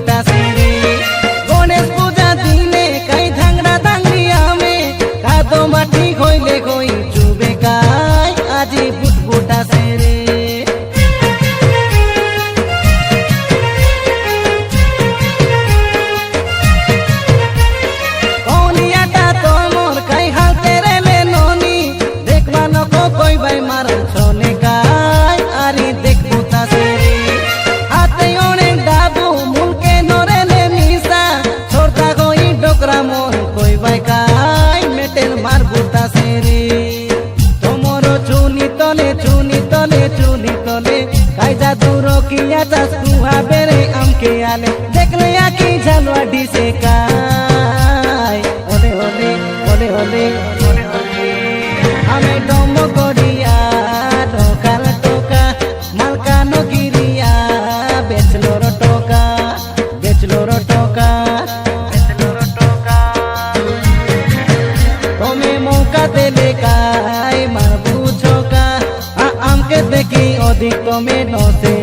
बुटा से रे गणेश पूजा दिने काई धांगड़ा धांगड़िया में का तो माटी खोइले कोई चुबे काई आजी बुटा से रे कौनियाटा तो मोर काई हाल तेरे ले नोनी देखवा नको कोई भाई मार छोने काई आरी देख बुटा से रे हाथे ओने डाबू मुलके नोरे ले मीसा छोड़ता कोई डोकरा मोर कोई भाई काई मेटेल मार बुटा से रे तोमरो चुनी तले काई जादूरो किया चास कुहा बेरे आमके आले देखले आकी झालवा डिसे काई ओले ओले ओले ओले ओले ओले हमें डोमो कोडिया टोकाल टोका मालकानो गिरिया बेचलोरो टोका बेचलोरो टोका बेचलोरो टोका तुम्हें मौका देले काई मार बुझोका आमके देखी अधिक तुम्हें नोसे